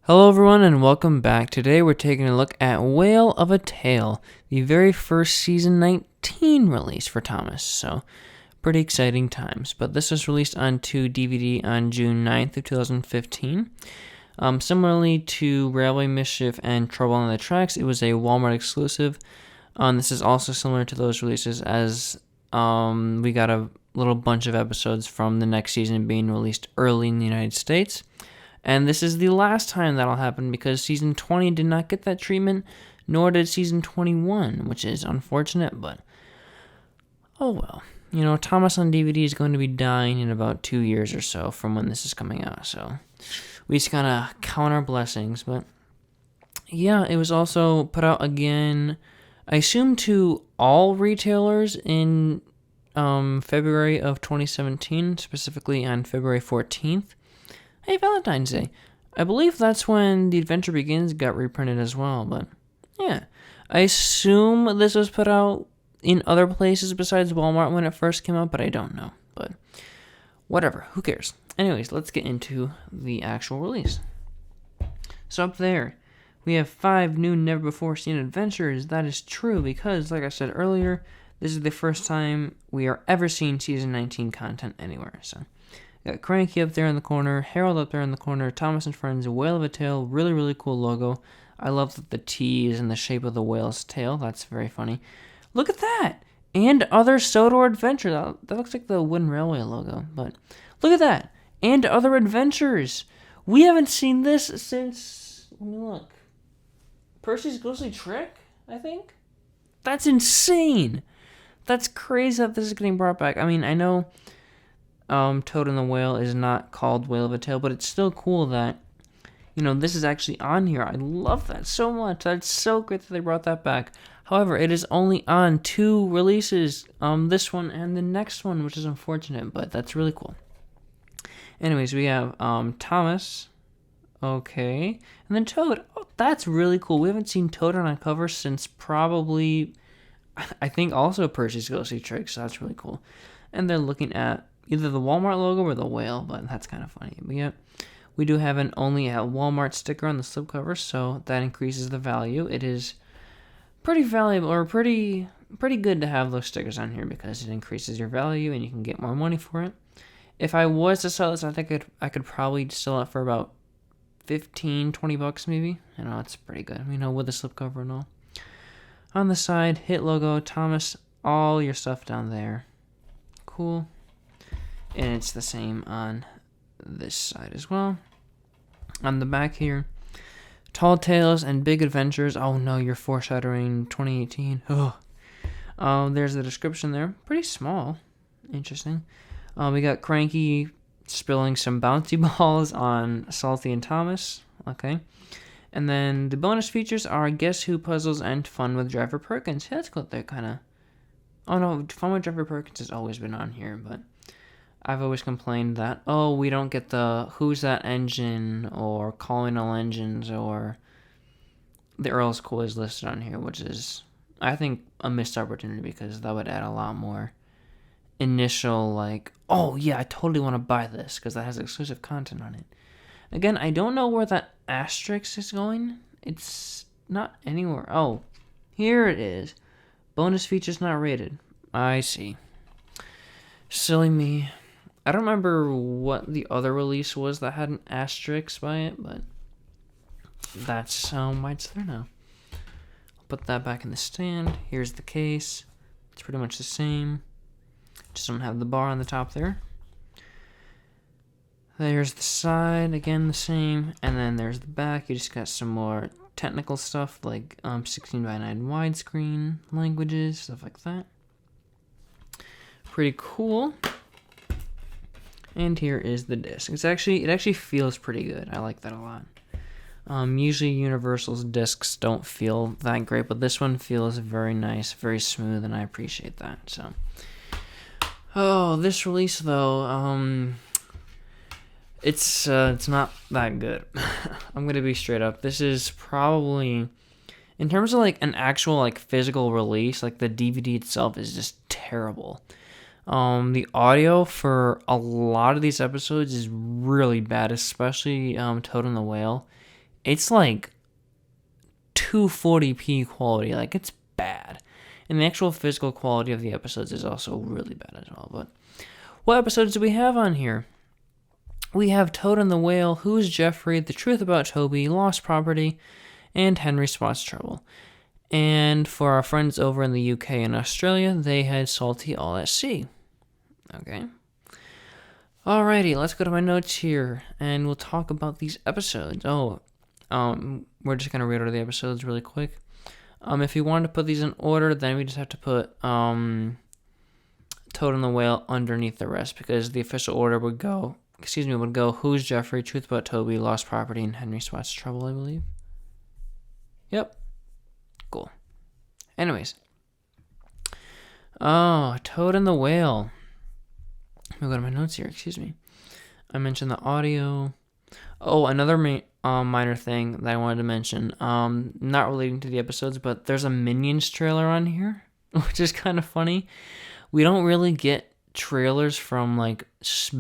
Hello everyone and welcome back. Today we're taking a look at Whale of a Tale, the very first season 19 release for Thomas. So, pretty exciting times. But this was released onto DVD on June 9th of 2015. Similarly to Railway Mischief and Trouble on the Tracks, it was a Walmart exclusive. This is also similar to those releases as we got a little bunch of episodes from the next season being released early in the United States. And this is the last time that'll happen because Season 20 did not get that treatment, nor did Season 21, which is unfortunate, but oh well. You know, Thomas on DVD is going to be dying in about 2 years or so from when this is coming out, so we just gotta count our blessings. But yeah, it was also put out again, I assume, to all retailers in February of 2017, specifically on February 14th. Hey, Valentine's Day. I believe that's when The Adventure Begins got reprinted as well, but yeah. I assume this was put out in other places besides Walmart when it first came out, but I don't know. But whatever, who cares? Anyways, let's get into the actual release. So up there, we have 5 new never-before-seen adventures. That is true because, like I said earlier, this is the first time we are ever seeing Season 19 content anywhere, so... Got Cranky up there in the corner, Harold up there in the corner, Thomas and Friends, Whale of a Tale, really, really cool logo. I love that the T is in the shape of the whale's tail. That's very funny. Look at that! And Other Sodor Adventure. That looks like the Wooden Railway logo, but look at that! And Other Adventures! We haven't seen this since, let me look, Percy's Ghostly Trick, I think? That's insane! That's crazy that this is getting brought back. I mean, I know... Toad and the Whale is not called Whale of a Tale, but it's still cool that, you know, this is actually on here. I love that so much. That's so great that they brought that back. However, it is only on 2 releases, this one and the next one, which is unfortunate, but that's really cool. Anyways, we have Thomas, okay, and then Toad. Oh, that's really cool. We haven't seen Toad on a cover since probably, I think, also Percy's Ghostly Trick, so that's really cool. And they're looking at either the Walmart logo or the whale, but that's kind of funny. But yeah, we do have an only at Walmart sticker on the slipcover, so that increases the value. It is pretty valuable, or pretty good to have those stickers on here because it increases your value and you can get more money for it. If I was to sell this, I think I could probably sell it for about $15-20 maybe. You know, it's pretty good, you know, with the slipcover and all. On the side, hit logo, Thomas, all your stuff down there. Cool. And it's the same on this side as well. On the back here, Tall Tales and Big Adventures. Oh no, you're foreshadowing 2018. Oh. There's the description there. Pretty small. Interesting. We got Cranky spilling some bouncy balls on Salty and Thomas. Okay. And then the bonus features are Guess Who puzzles and Fun with Driver Perkins. Yeah, that's cool. They're kind of... Oh no, Fun with Driver Perkins has always been on here, but... I've always complained that, oh, we don't get the Who's That Engine or Calling All Engines or the Earl's Quiz listed on here, which is, I think, a missed opportunity because that would add a lot more initial, like, oh, yeah, I totally want to buy this because that has exclusive content on it. Again, I don't know where that asterisk is going. It's not anywhere. Oh, here it is. Bonus features not rated. I see. Silly me. I don't remember what the other release was that had an asterisk by it, but that's why it's there now. I'll put that back in the stand. Here's the case. It's pretty much the same. Just don't have the bar on the top there. There's the side, again the same. And then there's the back. You just got some more technical stuff like 16:9 widescreen languages, stuff like that. Pretty cool. And here is the disc. It actually feels pretty good. I like that a lot. Usually Universal's discs don't feel that great, but this one feels very nice, very smooth, and I appreciate that. So, oh, this release though, it's not that good. I'm gonna be straight up. This is probably, in terms of like an actual like physical release, like the DVD itself is just terrible. The audio for a lot of these episodes is really bad, especially Toad and the Whale. it's like 240p quality. Like, it's bad. And the actual physical quality of the episodes is also really bad as well. But what episodes do we have on here? We have Toad and the Whale, Who's Jeffrey, The Truth About Toby, Lost Property, and Henry Spots Trouble. And for our friends over in the UK and Australia, they had Salty All at Sea. Okay. Alrighty, let's go to my notes here, and we'll talk about these episodes. We're just going to read out the episodes really quick. If you wanted to put these in order, then we just have to put Toad and the Whale underneath the rest, because the official order would go Who's Jeffrey, Truth About Toby, Lost Property, and Henry Spots Trouble, I believe. Yep. Cool. Anyways. Toad and the Whale. Let me go to my notes here, excuse me. I mentioned the audio. Another minor thing that I wanted to mention, not relating to the episodes, but there's a Minions trailer on here, which is kind of funny. We don't really get trailers from like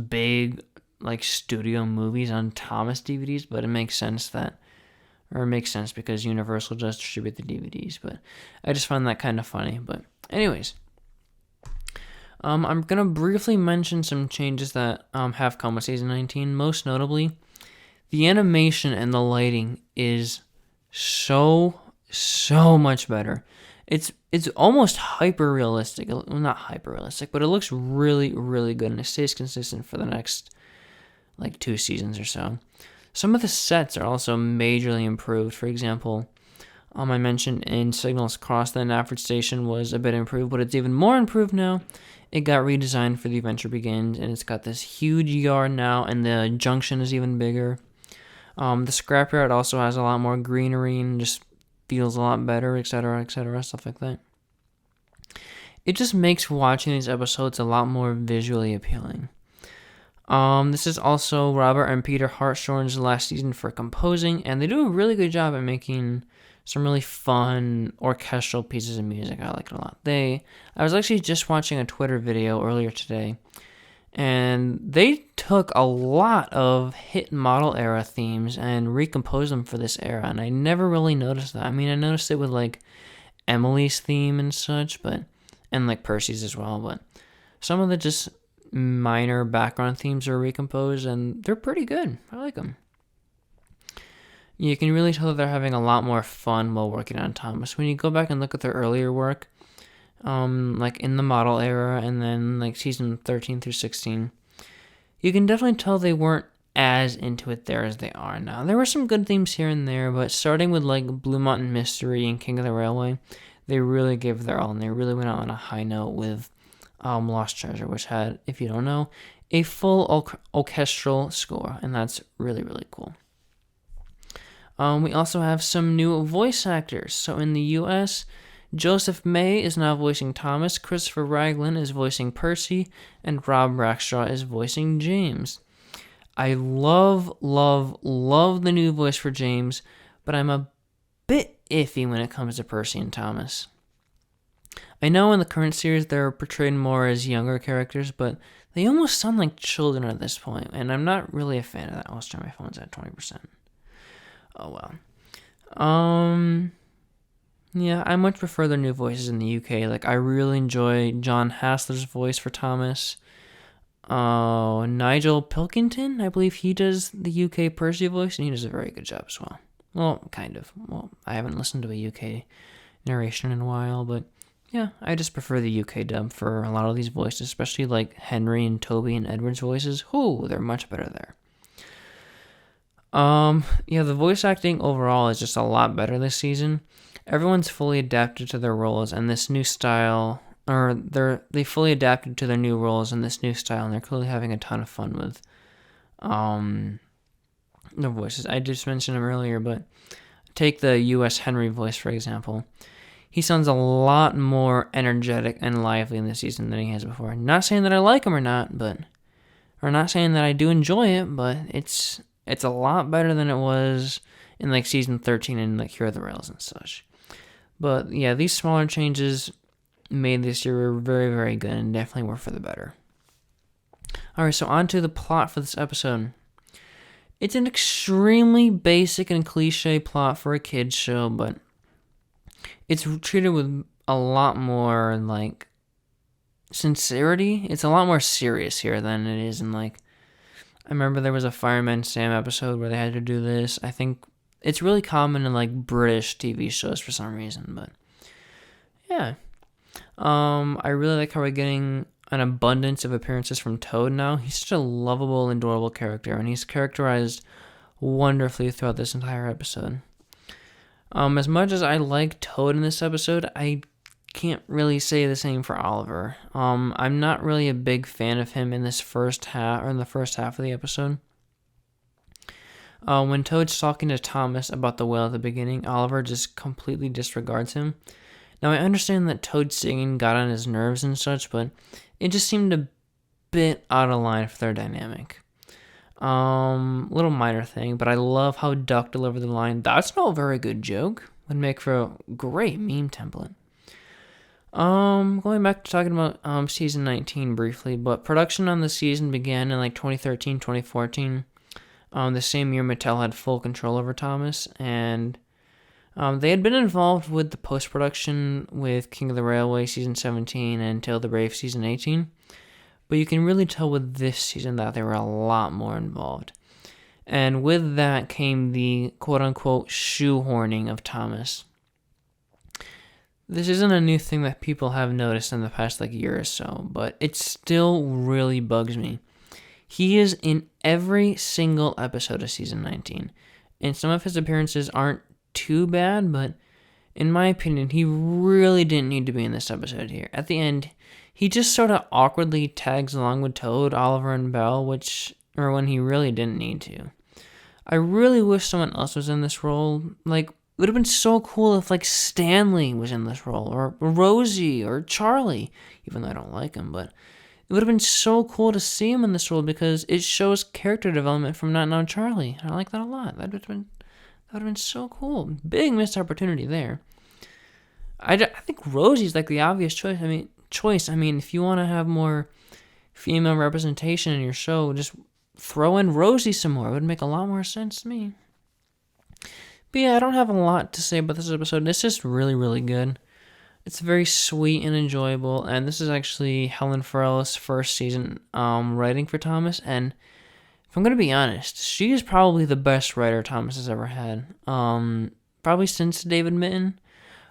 big like studio movies on Thomas DVDs, but it makes sense because Universal does distribute the DVDs, but I just find that kind of funny. But anyways, I'm going to briefly mention some changes that have come with Season 19. Most notably, the animation and the lighting is so much better. It's almost hyper-realistic. Well, not hyper-realistic, but it looks really, really good, and it stays consistent for the next, 2 seasons or so. Some of the sets are also majorly improved. For example, I mentioned in Signals Cross that Nafford Station was a bit improved, but it's even more improved now. It got redesigned for The Adventure Begins, and it's got this huge yard now, and the junction is even bigger. The scrapyard also has a lot more greenery and just feels a lot better, etc., stuff like that. It just makes watching these episodes a lot more visually appealing. This is also Robert and Peter Hartshorn's last season for composing, and they do a really good job at making some really fun orchestral pieces of music. I like it a lot. I was actually just watching a Twitter video earlier today, and they took a lot of hit model era themes and recomposed them for this era, and I never really noticed that. I mean, I noticed it with Emily's theme and such, and Percy's as well, but some of the just minor background themes are recomposed, and they're pretty good. I like them. You can really tell that they're having a lot more fun while working on Thomas. When you go back and look at their earlier work, in the model era and then season 13 through 16, you can definitely tell they weren't as into it there as they are now. There were some good themes here and there, but starting with Blue Mountain Mystery and King of the Railway, they really gave their all, and they really went out on a high note with Lost Treasure, which had, if you don't know, a full orchestral score, and that's really, really cool. We also have some new voice actors. So in the US, Joseph May is now voicing Thomas, Christopher Raglan is voicing Percy, and Rob Rackstraw is voicing James. I love the new voice for James, but I'm a bit iffy when it comes to Percy and Thomas. I know in the current series they're portrayed more as younger characters, but they almost sound like children at this point, and I'm not really a fan of that. I'll turn my phone's at 20%. Oh well. Yeah, I much prefer their new voices in the UK. I really enjoy John Hassler's voice for Thomas. Nigel Pilkington, I believe he does the UK Percy voice, and he does a very good job as well. Well, kind of. Well, I haven't listened to a UK narration in a while, but yeah, I just prefer the UK dub for a lot of these voices, especially Henry and Toby and Edward's voices. Ooh, they're much better there. The voice acting overall is just a lot better this season. Everyone's fully adapted to their roles and this new style, they fully adapted to their new roles and this new style, and they're clearly having a ton of fun with their voices. I just mentioned them earlier, but take the US Henry voice, for example. He sounds a lot more energetic and lively in this season than he has before. Not saying that I like him or not, or not saying that I do enjoy it, but it's a lot better than it was in season 13 and Cure the Rails and such. But yeah, these smaller changes made this year very, very good and definitely were for the better. Alright, so on to the plot for this episode. It's an extremely basic and cliche plot for a kid's show, but it's treated with a lot more, like, sincerity. It's a lot more serious here than it is in, like, I remember there was a Fireman Sam episode where they had to do this. I think it's really common in, like, British TV shows for some reason, but yeah. I really like how we're getting an abundance of appearances from Toad now. He's such a lovable and adorable character, and he's characterized wonderfully throughout this entire episode. As much as I like Toad in this episode, I can't really say the same for Oliver. I'm not really a big fan of him in this first half, or in the first half of the episode. When Toad's talking to Thomas about the whale at the beginning, Oliver just completely disregards him. Now, I understand that Toad's singing got on his nerves and such, but it just seemed a bit out of line for their dynamic. Little minor thing, but I love how Duck delivered the line, "That's not a very good joke." Would make for a great meme template. Going back to talking about season 19 briefly, but production on the season began in like 2013, 2014. The same year Mattel had full control over Thomas, and they had been involved with the post-production with King of the Railway season 17 and Tale of the Brave season 18. But you can really tell with this season that they were a lot more involved. And with that came the quote-unquote shoehorning of Thomas. This isn't a new thing that people have noticed in the past year or so, but it still really bugs me. He is in every single episode of season 19, and some of his appearances aren't too bad, but in my opinion, he really didn't need to be in this episode here. At the end, he just sort of awkwardly tags along with Toad, Oliver, and Belle, when he really didn't need to. I really wish someone else was in this role. It would have been so cool if, Stanley was in this role, or Rosie, or Charlie, even though I don't like him, but it would have been so cool to see him in this role because it shows character development from Not Now Charlie. I like that a lot. That would have been so cool. Big missed opportunity there. I think Rosie's the obvious choice. I mean, if you want to have more female representation in your show, just throw in Rosie some more. It would make a lot more sense to me. But yeah, I don't have a lot to say about this episode. It's just really, really good. It's very sweet and enjoyable, and this is actually Helen Farrell's first season writing for Thomas, and if I'm going to be honest, she is probably the best writer Thomas has ever had. Probably since David Mitton,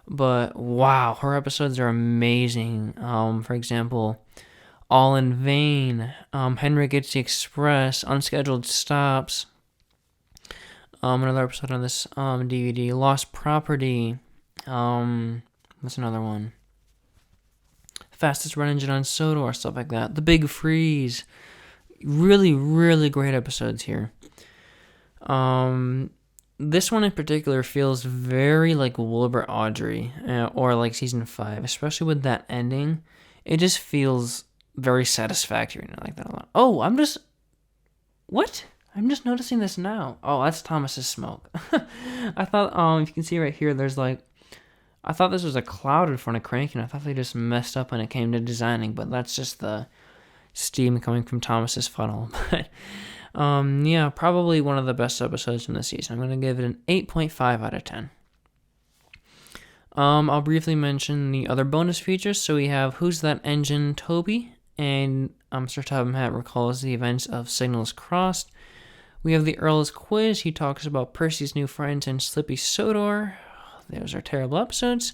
but wow, her episodes are amazing. For example, All in Vain, Henry Gets the Express, Unscheduled Stops, another episode on this DVD, Lost Property, what's another one? Fastest Run Engine on Sodor, stuff like that. The Big Freeze. Really, really great episodes here. This one in particular feels very like Wilbur Audrey, or like season 5, especially with that ending. It just feels very satisfactory, and I like that a lot. Oh, I'm just noticing this now. Oh, that's Thomas's smoke. I thought, if you can see right here, there's I thought this was a cloud in front of cranking. I thought they just messed up when it came to designing, but that's just the steam coming from Thomas's funnel. But yeah, probably one of the best episodes from the season. I'm going to give it an 8.5 out of 10. I'll briefly mention the other bonus features. So we have Who's That Engine, Toby, and Sir Topham Hatt recalls the events of Signals Crossed. We have the Earl's Quiz. He talks about Percy's new friends and Slippy Sodor. Those are terrible episodes.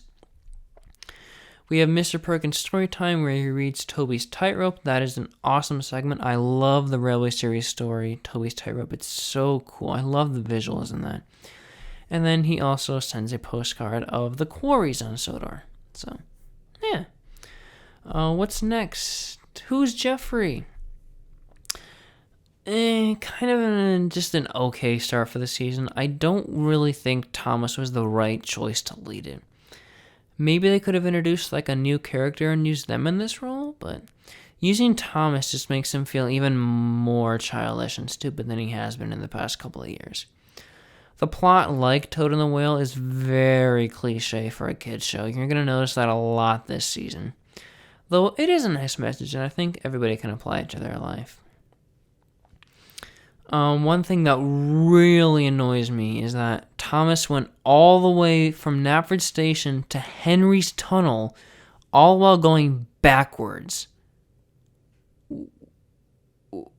We have Mr. Perkins' story time where he reads Toby's Tightrope. That is an awesome segment. I love the Railway series story, Toby's Tightrope. It's so cool. I love the visuals in that. And then he also sends a postcard of the quarries on Sodor. So, yeah. What's next? Who's Jeffrey? Kind of just an okay start for the season. I don't really think Thomas was the right choice to lead it. Maybe they could have introduced a new character and used them in this role, but using Thomas just makes him feel even more childish and stupid than he has been in the past couple of years. The plot, like Toad and the Whale, is very cliche for a kid's show. You're going to notice that a lot this season. Though it is a nice message, and I think everybody can apply it to their life. One thing that really annoys me is that Thomas went all the way from Knapford Station to Henry's Tunnel, all while going backwards.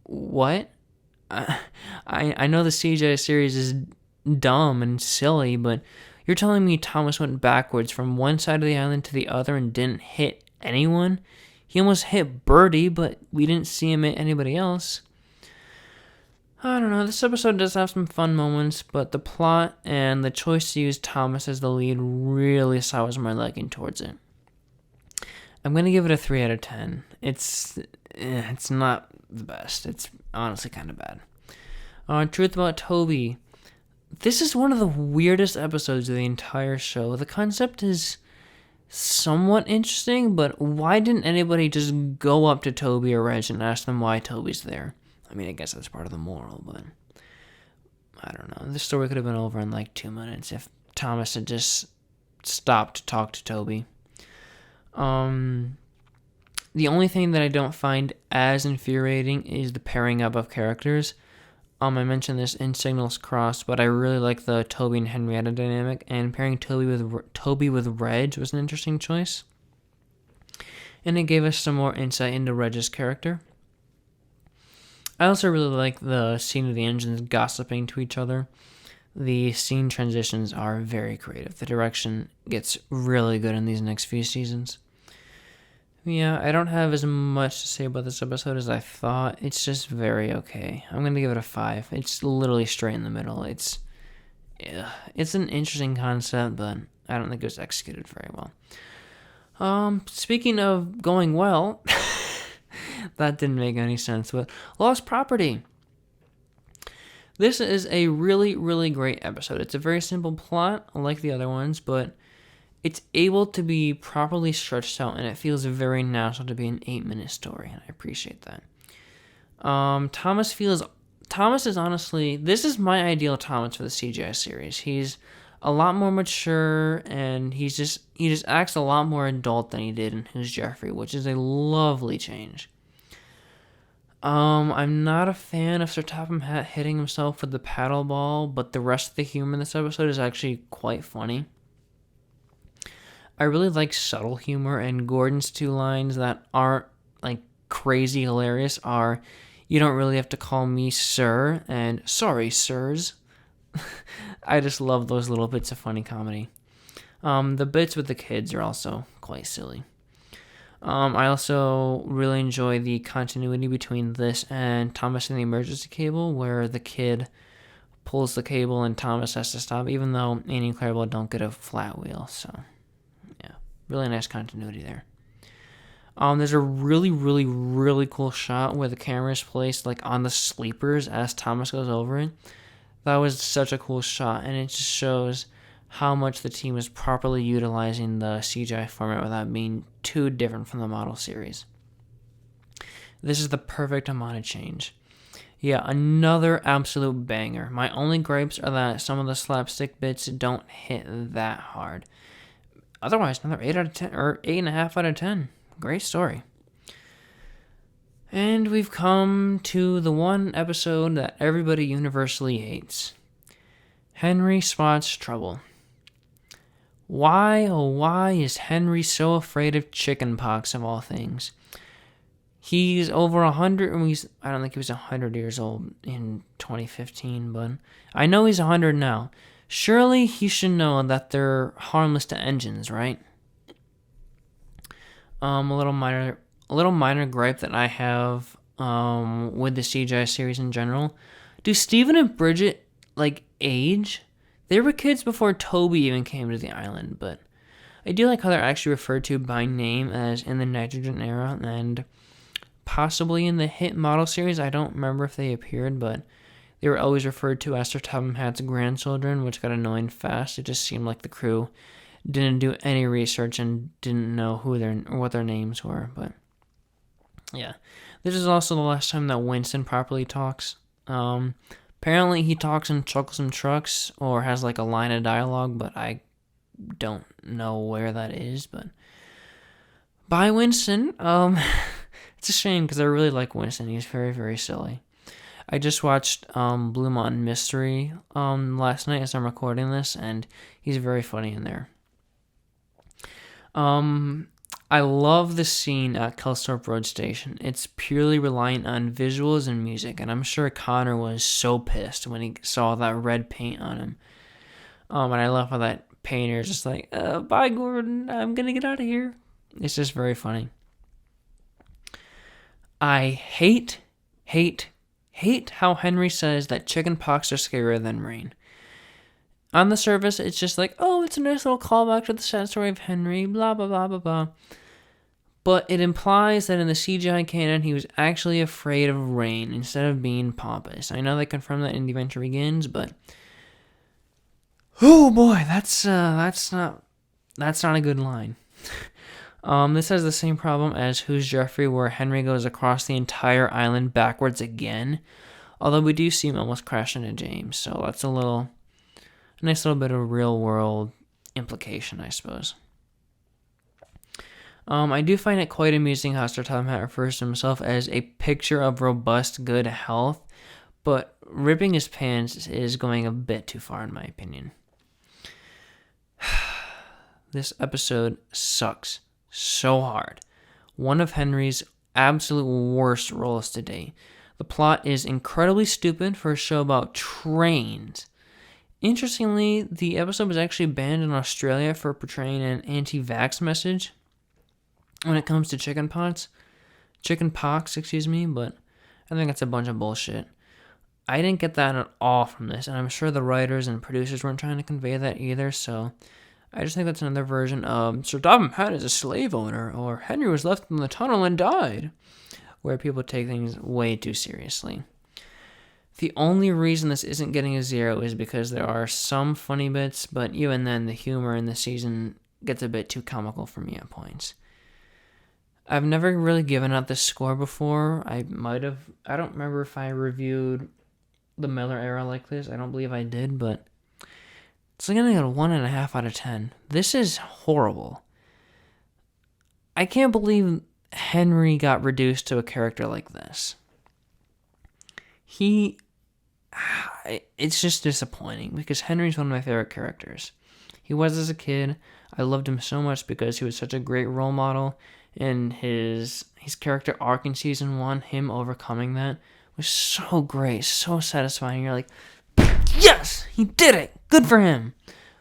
What? I know the CGI series is dumb and silly, but you're telling me Thomas went backwards from one side of the island to the other and didn't hit anyone? He almost hit Birdie, but we didn't see him hit anybody else. I don't know, this episode does have some fun moments, but the plot and the choice to use Thomas as the lead really sours my liking towards it. I'm going to give it a 3 out of 10. It's not the best. It's honestly kind of bad. Truth about Toby. This is one of the weirdest episodes of the entire show. The concept is somewhat interesting, but why didn't anybody just go up to Toby or Reg and ask them why Toby's there? I mean, I guess that's part of the moral, but I don't know. This story could have been over in like 2 minutes if Thomas had just stopped to talk to Toby. The only thing that I don't find as infuriating is the pairing up of characters. I mentioned this in Signals Crossed, but I really like the Toby and Henrietta dynamic, and pairing Toby with Reg was an interesting choice. And it gave us some more insight into Reg's character. I also really like the scene of the engines gossiping to each other. The scene transitions are very creative. The direction gets really good in these next few seasons. Yeah, I don't have as much to say about this episode as I thought. It's just very okay. I'm going to give it a 5. It's literally straight in the middle. It's an interesting concept, but I don't think it was executed very well. Speaking of going well... That didn't make any sense, but Lost Property. This is a really, really great episode. It's a very simple plot, like the other ones, but it's able to be properly stretched out, and it feels very natural to be an 8-minute story, and I appreciate that. Thomas is honestly, this is my ideal Thomas for the CGI series. He's a lot more mature, and he just acts a lot more adult than he did in Who's Jeffrey, which is a lovely change. I'm not a fan of Sir Topham Hatt hitting himself with the paddle ball, but the rest of the humor in this episode is actually quite funny. I really like subtle humor, and Gordon's 2 lines that aren't like crazy hilarious are, "You don't really have to call me sir," and "Sorry, sirs." I just love those little bits of funny comedy. The bits with the kids are also quite silly. I also really enjoy the continuity between this and Thomas and the Emergency Cable, where the kid pulls the cable and Thomas has to stop, even though Annie and Clarabelle don't get a flat wheel. So, yeah, really nice continuity there. There's a really, really, really cool shot where the camera is placed like on the sleepers as Thomas goes over it. That was such a cool shot, and it just shows how much the team is properly utilizing the CGI format without being too different from the model series. This is the perfect amount of change. Yeah, another absolute banger. My only gripes are that some of the slapstick bits don't hit that hard. Otherwise, another 8 out of 10, or 8.5 out of 10. Great story. And we've come to the one episode that everybody universally hates. Henry spots trouble. Why, oh why, is Henry so afraid of chickenpox of all things? He's over 100, I don't think he was 100 years old in 2015, but I know he's 100 now. Surely he should know that they're harmless to engines, right? A little minor gripe that I have with the CGI series in general. Do Steven and Bridget, age? They were kids before Toby even came to the island, but I do like how they're actually referred to by name as in the Nitrogen era, and possibly in the hit model series. I don't remember if they appeared, but they were always referred to as Sir Topham Hatt's grandchildren, which got annoying fast. It just seemed like the crew didn't do any research and didn't know what their names were, but yeah. This is also the last time that Winston properly talks. Apparently he talks in Chuckles and Trucks, or has a line of dialogue, but I don't know where that is, but bye Winston. It's a shame because I really like Winston. He's very, very silly. I just watched Blue Mountain Mystery last night as I'm recording this, and he's very funny in there. I love the scene at Kelsthorpe Road Station. It's purely reliant on visuals and music, and I'm sure Connor was so pissed when he saw that red paint on him. And I love how that painter is just like, bye, Gordon, I'm gonna get out of here. It's just very funny. I hate how Henry says that chicken pox are scarier than rain. On the surface, it's just like, oh, it's a nice little callback to the sad story of Henry, blah, blah, blah, blah, blah. But it implies that in the CGI canon, he was actually afraid of rain instead of being pompous. I know they confirm that in The Adventure Begins, but oh boy, that's not a good line. This has the same problem as Who's Jeffrey, where Henry goes across the entire island backwards again. Although we do see him almost crash into James, so that's a nice little bit of real world implication, I suppose. I do find it quite amusing how Sir Tom Hatt refers to himself as a picture of robust good health, but ripping his pants is going a bit too far in my opinion. This episode sucks so hard. One of Henry's absolute worst roles to date. The plot is incredibly stupid for a show about trains. Interestingly, the episode was actually banned in Australia for portraying an anti-vax message when it comes to chicken pox, but I think that's a bunch of bullshit. I didn't get that at all from this, and I'm sure the writers and producers weren't trying to convey that either, so I just think that's another version of Sir Topham Hatt is a slave owner, or Henry was left in the tunnel and died, where people take things way too seriously. The only reason this isn't getting a 0 is because there are some funny bits, but even then, the humor in the season gets a bit too comical for me at points. I've never really given out this score before. I don't remember if I reviewed the Miller era like this. I don't believe I did, but it's going to get a 1.5 out of 10. This is horrible. I can't believe Henry got reduced to a character like this. It's just disappointing because Henry's one of my favorite characters. He was as a kid. I loved him so much because he was such a great role model, and his character arc in season 1, him overcoming that, was so great, so satisfying. You're like, yes, he did it. Good for him.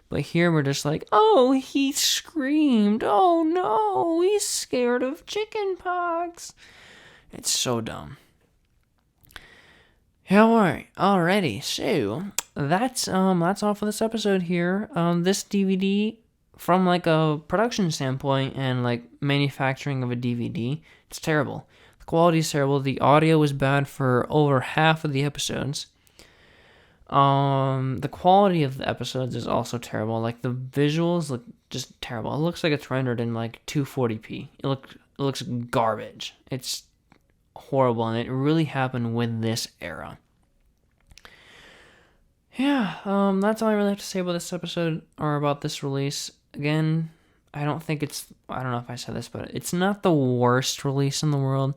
But here we're just like, oh, he screamed. Oh no, he's scared of chicken pox. It's so dumb. Yeah, alrighty. So that's all for this episode here. This DVD, from like a production standpoint and like manufacturing of a DVD, it's terrible. The quality is terrible. The audio was bad for over half of the episodes. The quality of the episodes is also terrible. Like the visuals look just terrible. It looks like it's rendered in like 240p. It looks garbage. It's horrible, and it really happened with this era. Yeah, that's all I really have to say about this episode or about this release. Again, I don't know if I said this, but it's not the worst release in the world.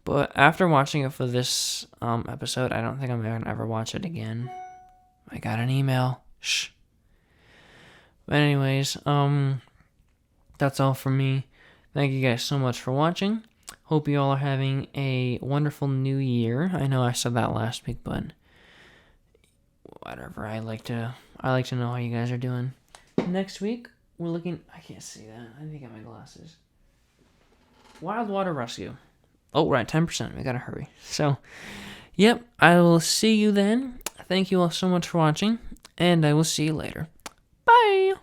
But after watching it for this episode, I don't think I'm going to ever watch it again. I got an email. Shh. But anyways, that's all from me. Thank you guys so much for watching. Hope you all are having a wonderful new year. I know I said that last week, but whatever. I like to know how you guys are doing. Next week, we're looking... I can't see that. I need to get my glasses. Wild Water Rescue. Oh, we're at 10%. We gotta hurry. So, yep. I will see you then. Thank you all so much for watching, and I will see you later. Bye!